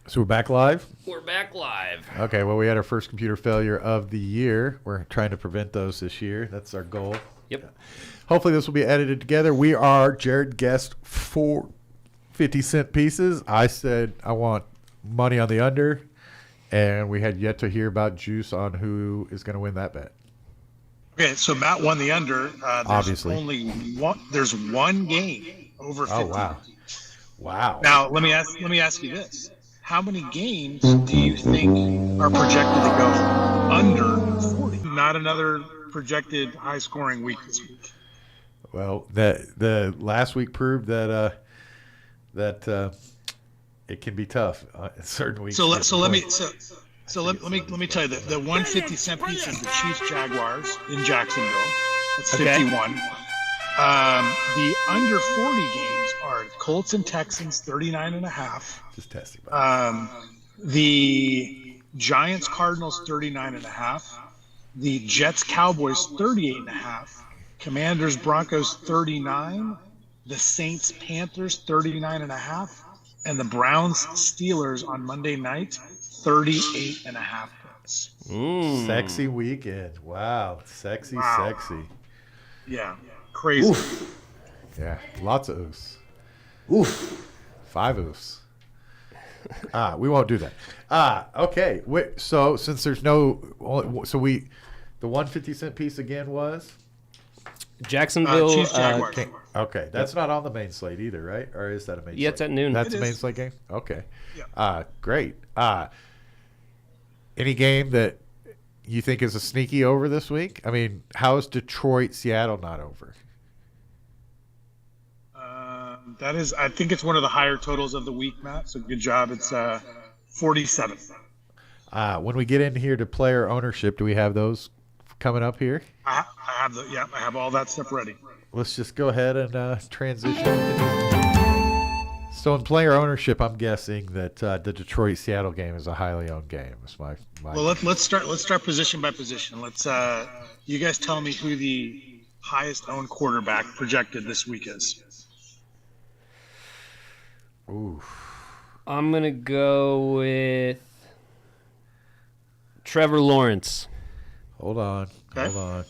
So we're back live? We're back live. Okay, well, we had our first computer failure of the year. We're trying to prevent those this year. That's our goal. Yep. Hopefully this will be edited together. We are, Jared guessed 4 50-cent pieces. I said I want money on the under, and we had yet to hear about juice on who is going to win that bet. Okay, so Matt won the under. Obviously. There's one game over 50. Oh, wow. Wow. Now, let me ask you this. How many games do you think are projected to go under 40? Not another projected high-scoring week this week. Well, the last week proved that it can be tough in certain weeks. So let me tell you that the 150-cent piece is the Chiefs Jaguars in Jacksonville. That's 51. The under 40 games are Colts and Texans 39.5. Just testing. The Giants Cardinals 39.5. The Jets Cowboys 38.5. Commanders Broncos 39. The Saints Panthers 39.5. And the Browns Steelers on Monday night 38.5 points. Sexy weekend. Wow. Sexy. Yeah. Crazy. Oof. Yeah. Lots of oofs. Oof. 5 oofs. We won't do that. Okay. So since there's the 150-cent piece again was Jacksonville. Chiefs Jaguars. Okay. That's not on the main slate either, right? Or is that a main slate? Yeah, it's at noon. That's It a main is. slate game? Okay. Yeah. Great. Any game that you think is a sneaky over this week? I mean, how is Detroit-Seattle not over? I think it's one of the higher totals of the week, Matt. So good job. It's 47. When we get in here to player ownership, do we have those coming up here? I have all that stuff ready. Let's just go ahead and transition. So in player ownership, I'm guessing that the Detroit-Seattle game is a highly owned game. It's my Well, let's start position by position. You guys tell me who the highest owned quarterback projected this week is. Ooh. I'm going to go with Trevor Lawrence. Hold on. Okay.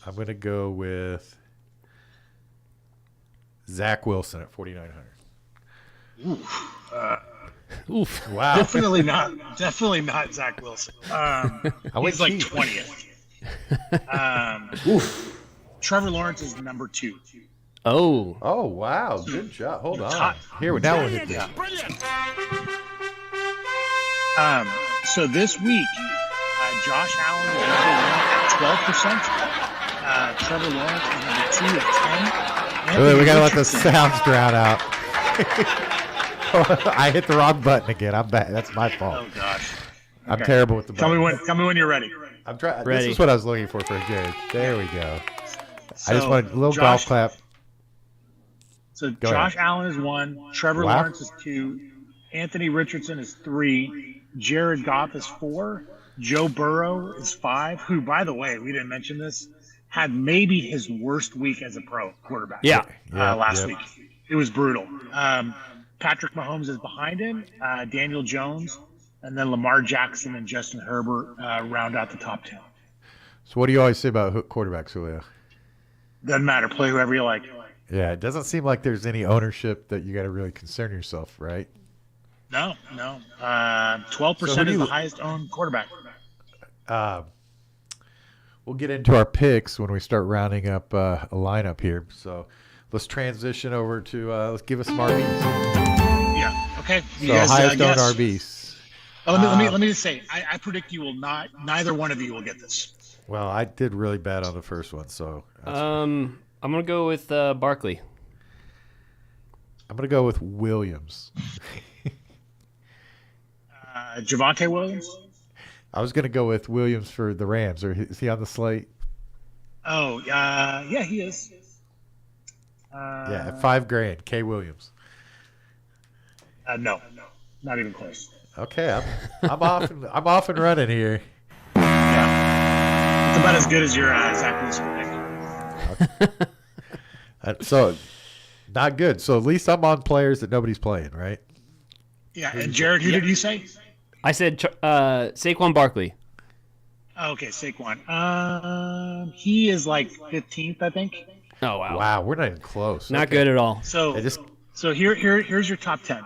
I'm going to go with Zach Wilson at 4,900. Oof. Wow. Definitely not Zach Wilson. He's like cheap. 20th. Trevor Lawrence is number 2. Oh. Oh, wow. Good job. Hold on. Top. Here, now we'll hit this. So this week, Josh Allen is number 1 at 12%. Trevor Lawrence is number 2 at 10. Wait, we got to let the Richardson- sounds drown out. I hit the wrong button again. I'm bad. That's my fault. Oh gosh. I'm Okay. terrible with the Tell buttons. me when you're ready. I'm trying. This Ready. is what I was looking for Jared. There we go. I just So, wanted a little golf clap. So Go Josh ahead. Allen is 1, Trevor Wow. Lawrence is 2, Anthony Richardson is 3, Jared Goff is 4, Joe Burrow is 5, who, by the way, we didn't mention this, had maybe his worst week as a pro quarterback. Yeah. Last week. It was brutal. Patrick Mahomes is behind him, Daniel Jones, and then Lamar Jackson and Justin Herbert round out the top 10. So what do you always say about quarterbacks, Julio? Doesn't matter. Play whoever you like. Yeah, it doesn't seem like there's any ownership that you got to really concern yourself, right? No. 12% is the highest owned quarterback. We'll get into our picks when we start rounding up a lineup here. So let's transition over to let's give us some RBs. Yeah. Okay. You So guys, highest owned guess. RBs. Oh, let me just say, I predict you will not. Neither one of you will get this. Well, I did really bad on the first one, so I'm going to go with Barkley. I'm going to go with Williams. Javonte Williams. I was going to go with Williams for the Rams. Or is he on the slate? Oh, yeah, he is. Yeah, at $5,000, K. Williams. No, not even close. Okay, I'm off. I'm off and running here. Yeah, it's about as good as your Zach Wilson pick. So, not good. So at least I'm on players that nobody's playing, right? Yeah, and Jared, who did you say? I said Saquon Barkley. Okay, Saquon. He is like 15th, I think. Oh wow. Wow, we're not even close. Not Okay. good at all. So, I just here's your top 10.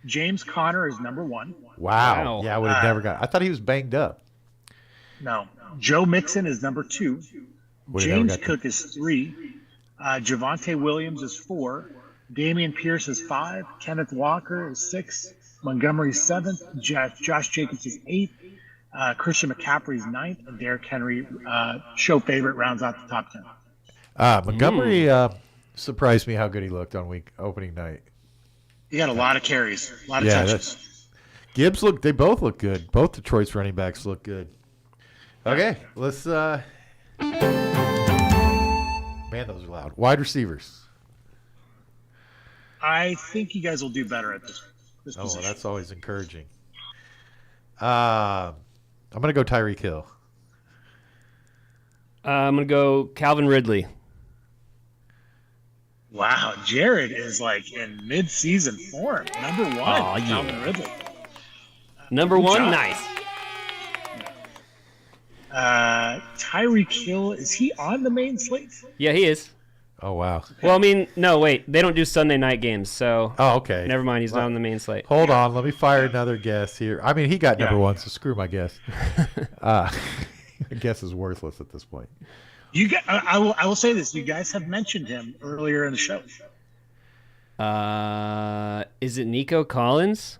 James Conner is number 1. wow. Wow. Yeah, I would have never got. I thought he was banged up. No. Joe Mixon is number 2. Would've never James got Cook is 3. Javonte Williams is 4. Damian Pierce is 5. Kenneth Walker is 6. Montgomery is 7th. Josh Jacobs is 8th. Christian McCaffrey is 9th. And Derrick Henry, show favorite, rounds out the top 10. Montgomery surprised me how good he looked on opening night. He got a lot of carries, a lot of Yeah, touches. Gibbs they both look good. Both Detroit's running backs look good. Okay, let's man, those are loud. Wide receivers. I think you guys will do better at this Oh, well, position. that's always encouraging. I'm gonna go Tyreek Hill. I'm gonna go Calvin Ridley. Wow, Jared is like in mid-season form. Number 1, Aw, yeah. Calvin Ridley. Number 1, job. nice. Tyreek Hill, is he on the main slate? Yeah, he is. Oh wow. Well, I mean, no, wait. They don't do Sunday night games, so Oh okay. never mind. He's not on the main slate. Hold on, let me fire another guess here. I mean, he got number Yeah. 1, so screw my guess. Guess is worthless at this point. You got, I will say this. You guys have mentioned him earlier in the show. Is it Nico Collins?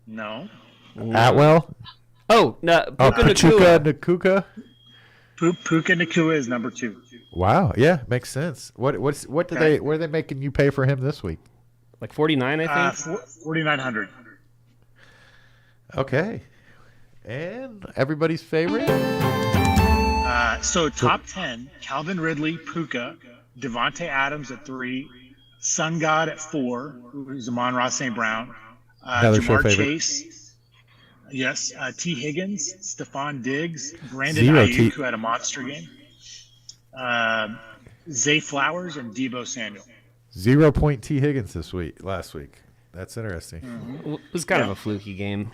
No. Atwell. Oh, no, Oh, Puka Nacua. Nakuka. Puka Nacua is number 2. Wow. Yeah, makes sense. What are they making you pay for him this week? Like 49, I think. 4,900. Okay. And everybody's favorite? So top 10, Calvin Ridley, Puka, Devontae Adams at 3, Sun God at 4, who's Amon-Ra St. Brown, Another show Jamar favorite. Chase, yes, T. Higgins, Stephon Diggs, Brandon Zero Ayuk, T. who had a monster game, Zay Flowers, and Debo Samuel. 0 point T. Higgins last week. That's interesting. It was kind of a fluky game.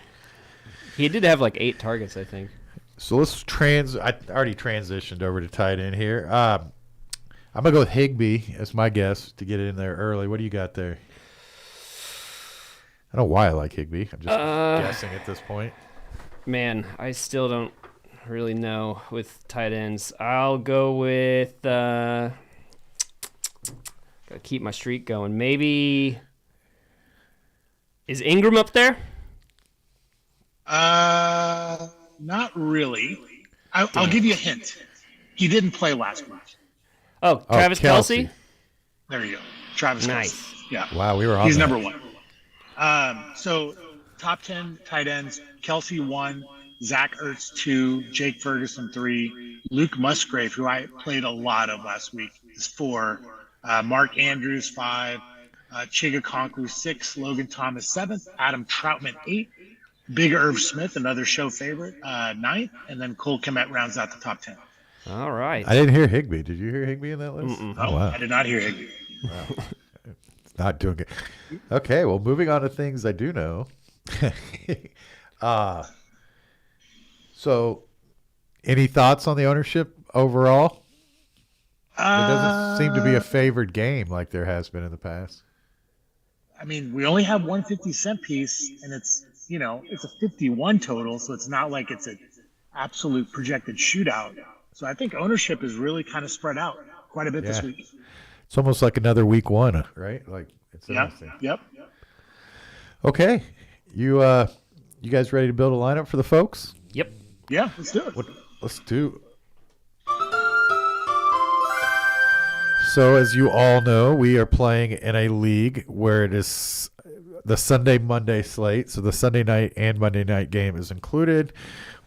He did have like 8 targets, I think. So let's I already transitioned over to tight end here. I'm gonna go with Higbee as my guess to get it in there early. What do you got there? I don't know why I like Higbee. I'm just guessing at this point. Man, I still don't really know with tight ends. I'll go with gotta keep my streak going. Maybe is Ingram up there? Not really. I'll give you a hint. He didn't play last week. Oh, Travis Kelsey. Kelce. There you go. Travis Nice. Kelce. Yeah. Wow, we were on He's that. number 1. So top 10 tight ends, Kelsey 1, Zach Ertz 2, Jake Ferguson 3, Luke Musgrave, who I played a lot of last week, is 4, Mark Andrews 5, Chiga Conklin 6, Logan Thomas 7th, Adam Troutman 8, Big Irv Smith, another show favorite, 9th, and then Cole Kmet rounds out the top 10. All right. I didn't hear Higbee. Did you hear Higbee in that list? Mm-mm. Oh, wow. I did not hear Higbee. Not doing it. Okay, well, moving on to things I do know. So, any thoughts on the ownership overall? It doesn't seem to be a favored game like there has been in the past. I mean, we only have one 50-cent piece, and it's a 51 total, so it's not like it's an absolute projected shootout. So I think ownership is really kind of spread out quite a bit this Yeah. week. It's almost like another week 1, right? Like it's Yep. interesting. Yep. Okay, you guys ready to build a lineup for the folks? Yep. Yeah, let's do it. Let's do. So, as you all know, we are playing in a league where it is the Sunday Monday slate. So the Sunday night and Monday night game is included.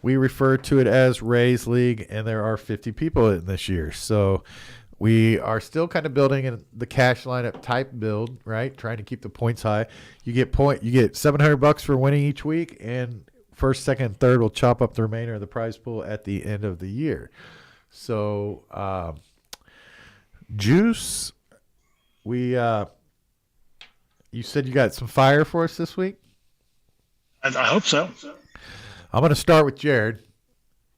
We refer to it as Ray's League, and there are 50 people in this year. So we are still kind of building in the cash lineup type build, right? Trying to keep the points high. You get $700 for winning each week, and first, second, and third will chop up the remainder of the prize pool at the end of the year. So, Juice, you said you got some fire for us this week? I hope so. I'm going to start with Jared,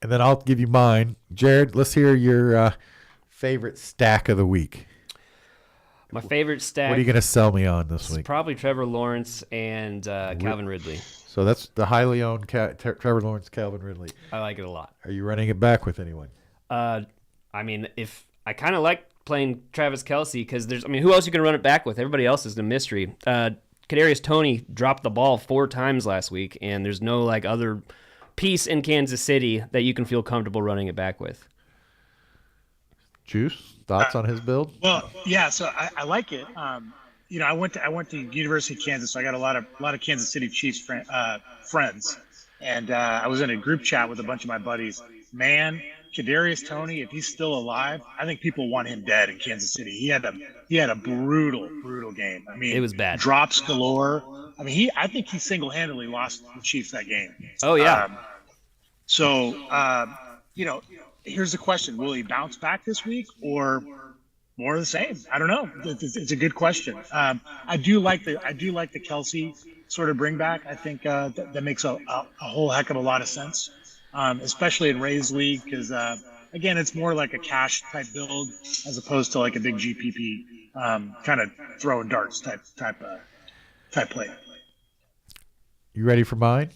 and then I'll give you mine. Jared, let's hear your favorite stack of the week. My favorite stack. What are you going to sell me on this is week? probably Trevor Lawrence and Calvin Ridley. So that's the highly owned Trevor Lawrence, Calvin Ridley. I like it a lot. Are you running it back with anyone? I mean, if I kind of like playing Travis Kelce because who else you can run it back with? Everybody else is a mystery. Kadarius Toney dropped the ball 4 times last week, and there's no like other piece in Kansas City that you can feel comfortable running it back with. Juice, thoughts on his build? Well, yeah, so I like it. I went to University of Kansas, so I got a lot of Kansas City Chiefs friends, and I was in a group chat with a bunch of my buddies. Man, Kadarius Toney, if he's still alive, I think people want him dead in Kansas City. He had a brutal game. I mean, it was bad. Drops galore. I mean, I think he single-handedly lost the Chiefs that game. Oh yeah. Here's the question: will he bounce back this week, or more of the same? I don't know. It's a good question. I do like the Kelce sort of bring back. I think that makes a whole heck of a lot of sense, especially in Ray's league because again, it's more like a cash type build as opposed to like a big GPP kind of throwing darts type play. You ready for mine?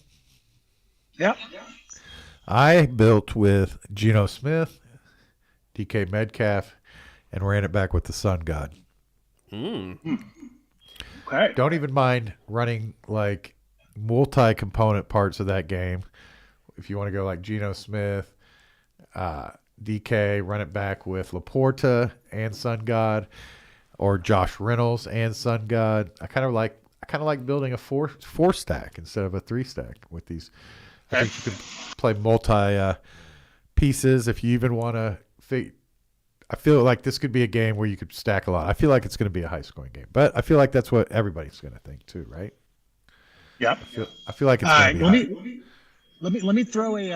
Yeah. I built with Geno Smith, DK Metcalf, and ran it back with the Sun God. Okay. Don't even mind running like multi-component parts of that game. If you want to go like Geno Smith, DK, run it back with Laporta and Sun God, or Josh Reynolds and Sun God. I kind of like building a four stack instead of a 3 stack with these. I think you could play multi pieces if you even want to. I feel like this could be a game where you could stack a lot. I feel like it's going to be a high scoring game, but I feel like that's what everybody's going to think too, right? Yep. I feel like it's going to be. Let me throw a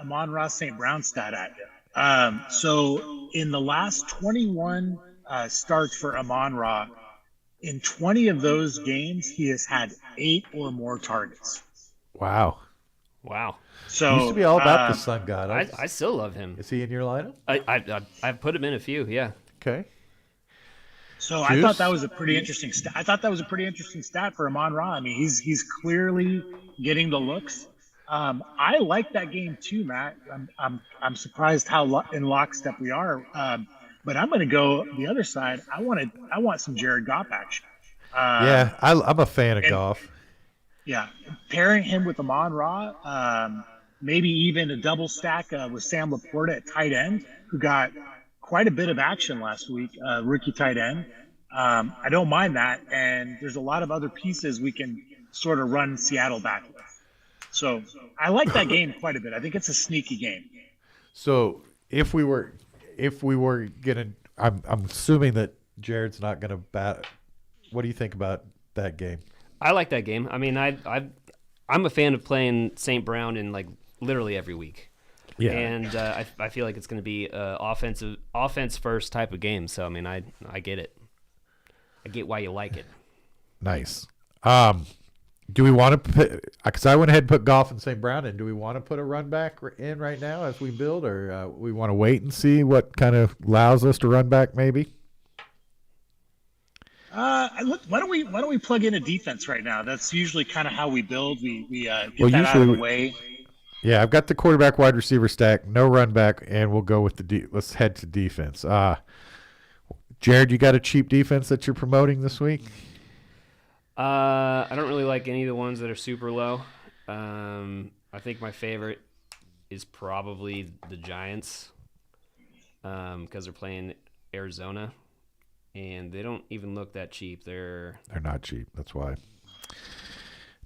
Amon-Ra St. Brown stat at you. So in the last 21 starts for Amon-Ra, in 20 of those games, he has had 8 or more targets. Wow. So used to be all about the Sun God. I still love him. Is he in your lineup? I've put him in a few. Yeah. Okay. So Juice? I thought that was a pretty interesting stat for Amon-Ra. I mean, he's clearly getting the looks. I like that game too, Matt. I'm surprised how in lockstep we are. But I'm going to go the other side. I want some Jared Goff action. Yeah, I'm a fan of Goff. Yeah, pairing him with Amon-Ra, maybe even a double stack with Sam Laporta at tight end, who got quite a bit of action last week, rookie tight end. I don't mind that, and there's a lot of other pieces we can sort of run Seattle back with. So I like that game quite a bit. I think it's a sneaky game. So if we were gonna, I'm assuming that Jared's not gonna bat. What do you think about that game? I like that game. I mean, I'm a fan of playing St. Brown in like literally every week. Yeah. And I feel like it's going to be offense first type of game. So I mean, I get it. I get why you like it. Nice. Do we want to put? Because I went ahead and put Goff and St. Brown in. Do we want to put a run back in right now as we build, or we want to wait and see what kind of allows us to run back? Maybe. Why don't we plug in a defense right now? That's usually kind of how we build. We get that out of the way. Yeah, I've got the quarterback wide receiver stack, no run back, and we'll go with let's head to defense. Jared, you got a cheap defense that you're promoting this week? I don't really like any of the ones that are super low. I think my favorite is probably the Giants because they're playing Arizona. And they don't even look that cheap. They're not cheap. That's why.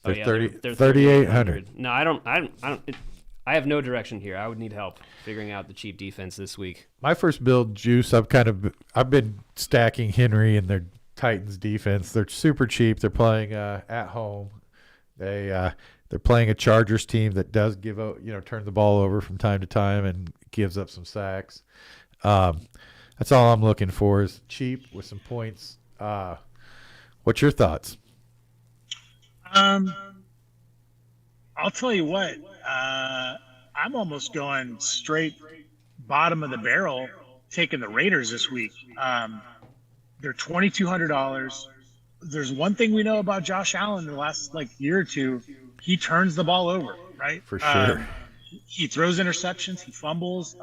They're they're 3,800. No, I don't. I have no direction here. I would need help figuring out the cheap defense this week. My first build, Juice. I've been stacking Henry and their Titans defense. They're super cheap. They're playing at home. They're playing a Chargers team that does turn the ball over from time to time and gives up some sacks. That's all I'm looking for is cheap with some points. What's your thoughts? I'll tell you what. I'm almost going straight bottom of the barrel, taking the Raiders this week. They're $2,200. There's one thing we know about Josh Allen in the last year or two. He turns the ball over, right? For sure. He throws interceptions. He fumbles.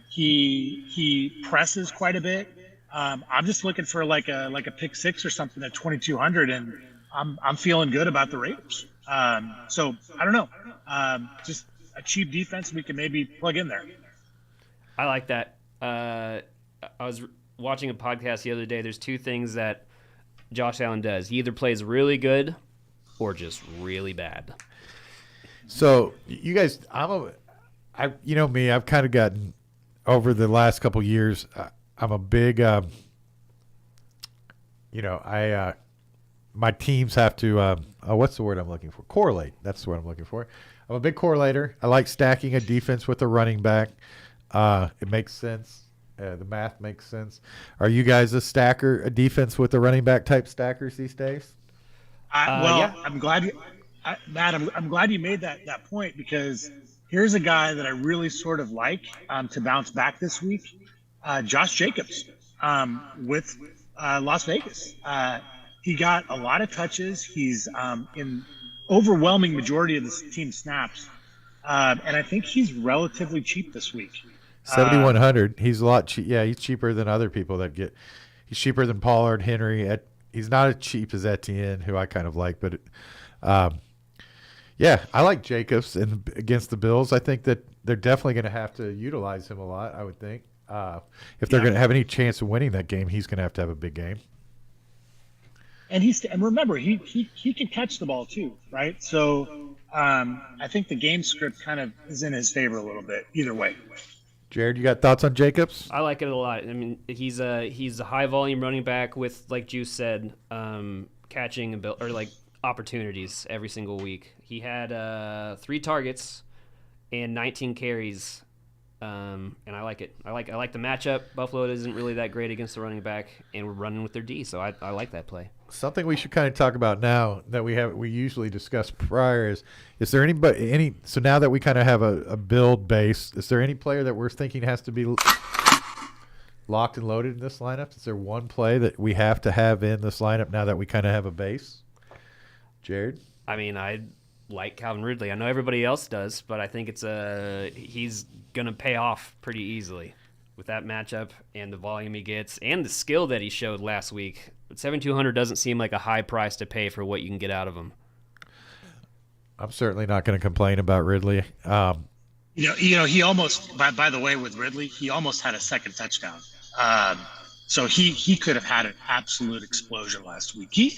He presses quite a bit. I'm just looking for like a pick six or something at 2,200, and I'm feeling good about the Raiders. So I don't know. Just a cheap defense we can maybe plug in there. I like that. I was watching a podcast the other day. There's two things that Josh Allen does. He either plays really good or just really bad. So you guys, you know me, I've kind of gotten over the last couple years. I'm a big, my teams have to, what's the word I'm looking for? Correlate. That's the word I'm looking for. I'm a big correlator. I like stacking a defense with a running back. It makes sense. The math makes sense. Are you guys a defense with a running back type stackers these days? Yeah. I'm glad Matt, I'm glad you made that point, because here's a guy that I really sort of like to bounce back this week. Josh Jacobs with Las Vegas. He got a lot of touches. He's in overwhelming majority of the team snaps. And I think he's relatively cheap this week. 7,100. He's a lot cheap. Yeah, he's cheaper than other people that get. He's cheaper than Pollard, Henry. He's not as cheap as Etienne, who I kind of like. But, yeah, I like Jacobs against the Bills. I think that they're definitely going to have to utilize him a lot, I would think. If they're going to have any chance of winning that game, he's going to have a big game. And remember, he can catch the ball too, right? So I think the game script kind of is in his favor a little bit either way. Jared, you got thoughts on Jacobs? I like it a lot. I mean, he's a high volume running back with, like Juice said, catching opportunities every single week. He had 3 targets and 19 carries, and I like it. I like the matchup. Buffalo isn't really that great against the running back, and we're running with their D, so I like that play. Something we should kind of talk about now that we usually discuss prior is there anybody so now that we kind of have a build base, is there any player that we're thinking has to be locked and loaded in this lineup? Is there one play that we have to have in this lineup now that we kind of have a base? Jared? I mean, I like Calvin Ridley. I know everybody else does, but I think he's going to pay off pretty easily with that matchup and the volume he gets and the skill that he showed last week. But 7,200 doesn't seem like a high price to pay for what you can get out of him. I'm certainly not going to complain about Ridley. He almost, by the way, with Ridley, he almost had a second touchdown. So he could have had an absolute explosion last week.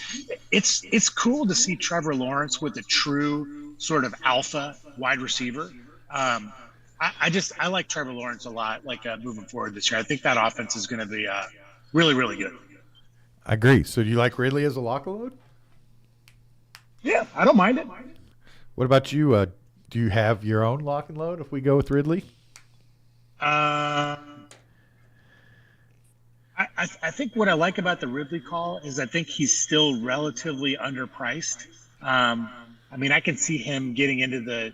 It's cool to see Trevor Lawrence with a true sort of alpha wide receiver. I like Trevor Lawrence a lot, moving forward this year. I think that offense is going to be really, really good. I agree. So do you like Ridley as a lock load? Yeah, I don't mind it. What about you? Do you have your own lock and load if we go with Ridley? I think what I like about the Ridley call is I think he's still relatively underpriced. I mean, I can see him getting into the,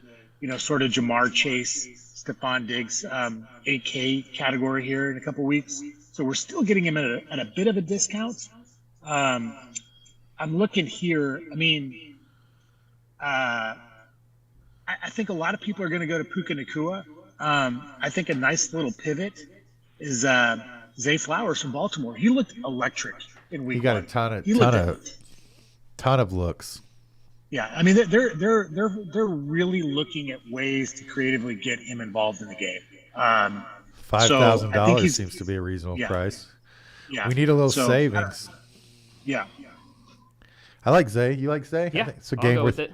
sort of Jamar Chase, Stephon Diggs, 8K category here in a couple weeks. So we're still getting him at a bit of a discount. I'm looking here. I mean, I think a lot of people are going to go to Puka Nacua. I think a nice little pivot is Zay Flowers from Baltimore. He looked electric in week 1. He got a ton of looks. Yeah, I mean they're really looking at ways to creatively get him involved in the game. $5,000 seems to be a reasonable price. Yeah, we need a little savings. Yeah, I like Zay. You like Zay? Yeah, I think it's a I'll game go with it.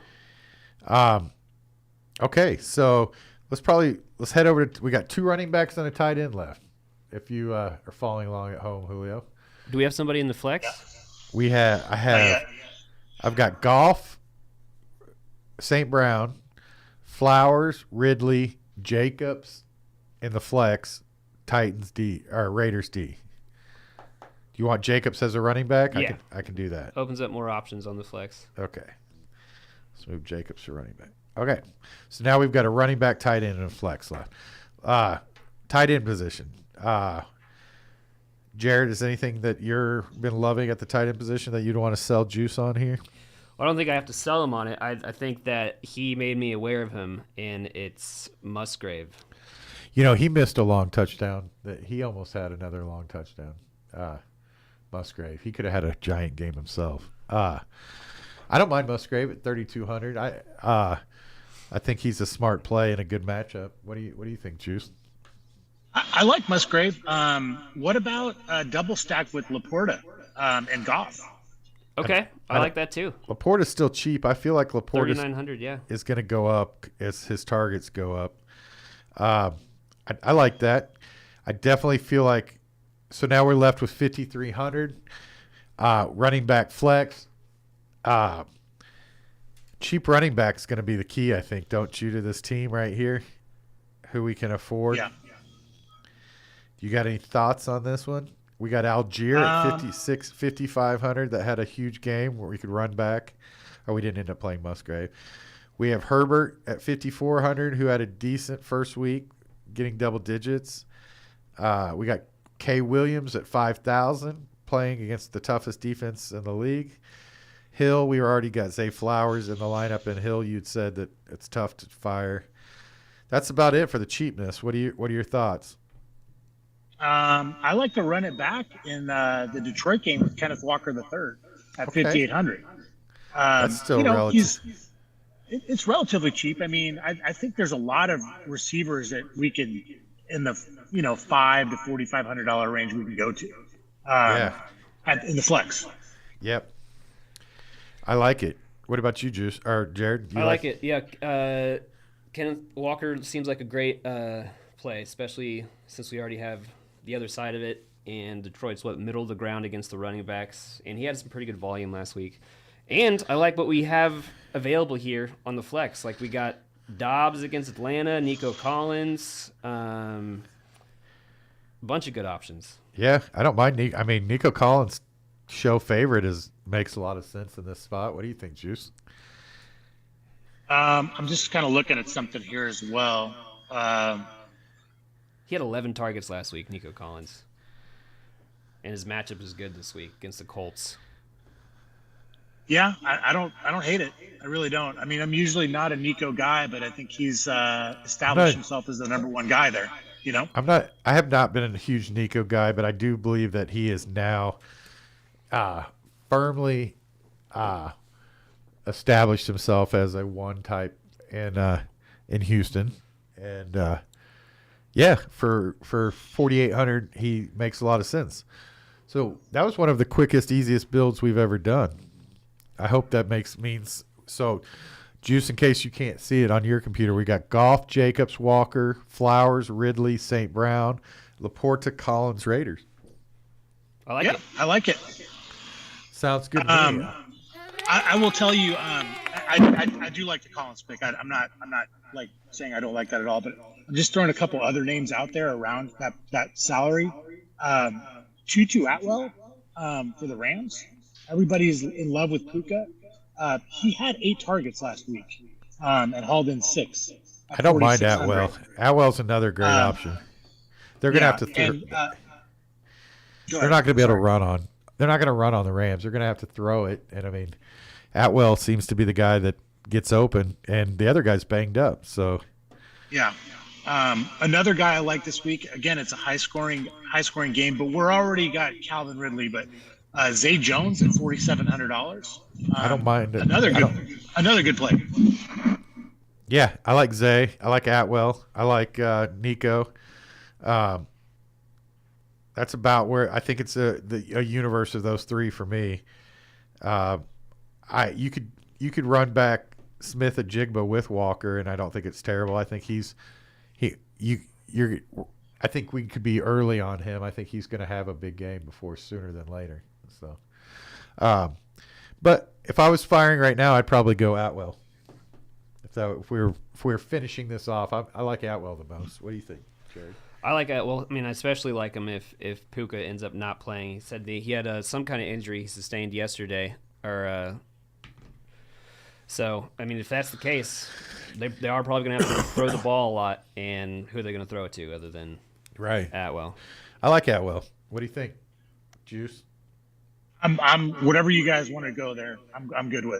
Okay, so let's head over to. We got 2 running backs and a tight end left. If you are following along at home, Julio. Do we have somebody in the flex? Yeah. I've got Goff, St. Brown, Flowers, Ridley, Jacobs in the flex, Titans D or Raiders D. Do you want Jacobs as a running back? I can do that. Opens up more options on the flex. Okay. Let's move Jacobs to running back. Okay. So now we've got a running back, tight end, and a flex left. Tight end position. Jared, is anything that you've been loving at the tight end position that you'd want to sell juice on here? I don't think I have to sell him on it. I think that he made me aware of him, and it's Musgrave. He missed a long touchdown. That he almost had another long touchdown. Musgrave. He could have had a giant game himself. I don't mind Musgrave at 3,200. I think he's a smart play and a good matchup. What do you think, Juice? I like Musgrave. What about double stack with Laporta and Goff? Okay, I like that too. Laporta's still cheap. I feel like Laporta 3,900, yeah. is going to go up as his targets go up. I like that. I definitely feel like – so now we're left with 5,300. Running back flex. Cheap running back is going to be the key, I think, don't you, to this team right here, who we can afford. Yeah. You got any thoughts on this one? We got Algier at 5,500 that had a huge game where we could run back. Or we didn't end up playing Musgrave. We have Herbert at 5,400 who had a decent first week, getting double digits. We got K. Williams at 5,000 playing against the toughest defense in the league. Hill, we already got Zay Flowers in the lineup, and Hill, you'd said that it's tough to fire. That's about it for the cheapness. What are your thoughts? I like to run it back in the Detroit game with Kenneth Walker III at 5,800. That's still relative. It's relatively cheap. I mean, I think there's a lot of receivers that we can in the $5,000 to $4,500 range we can go to. In the flex. Yep. I like it. What about you, Juice or Jared? I like it. Yeah. Kenneth Walker seems like a great play, especially since we already have the other side of it. And Detroit's middle of the ground against the running backs, and he had some pretty good volume last week. And I like what we have available here on the flex. Like we got Dobbs against Atlanta, Nico Collins, a bunch of good options. Yeah, I don't mind. Nico Collins' show favorite makes a lot of sense in this spot. What do you think, Juice? I'm just kind of looking at something here as well. He had 11 targets last week, Nico Collins, and his matchup is good this week against the Colts. Yeah, I don't hate it. I really don't. I mean, I'm usually not a Nico guy, but I think he's established himself as the number one guy there. I have not been a huge Nico guy, but I do believe that he is now firmly established himself as a one type in Houston, and for 4,800 he makes a lot of sense. So that was one of the quickest, easiest builds we've ever done. I hope that means so. Juice, in case you can't see it on your computer, we got Goff, Jacobs, Walker, Flowers, Ridley, St. Brown, Laporta, Collins, Raiders. I like it. I like it. Sounds good to me. I will tell you, I do like the Collins pick. I'm not like saying I don't like that at all, but I'm just throwing a couple other names out there around that salary. Tutu Atwell for the Rams. Everybody's in love with Puka. He had 8 targets last week and hauled in 6. I don't mind Atwell. Atwell's another great option. They're going to have to they're not going to be able to run on. They're not going to run on the Rams. They're going to have to throw it. And, I mean, Atwell seems to be the guy that gets open, and the other guy's banged up. So, yeah. Another guy I like this week, again, it's a high-scoring game, but we're already got Calvin Ridley, but Zay Jones at $4,700. I don't mind it. Another good play. Yeah, I like Zay. I like Atwell. I like Nico. That's about where I think it's a universe of those three for me. You could run back Smith and Jigba with Walker, and I don't think it's terrible. I think I think we could be early on him. I think he's going to have a big game sooner than later. So, but if I was firing right now, I'd probably go Atwell. If we were finishing this off, I like Atwell the most. What do you think, Jared? I like Atwell. I mean, I especially like him if Puka ends up not playing. He said he had some kind of injury he sustained yesterday, or So, I mean, if that's the case, they are probably going to have to throw the ball a lot. And who are they going to throw it to other than Right. Atwell? I like Atwell. What do you think, Juice? I'm whatever you guys want to go there. I'm good with.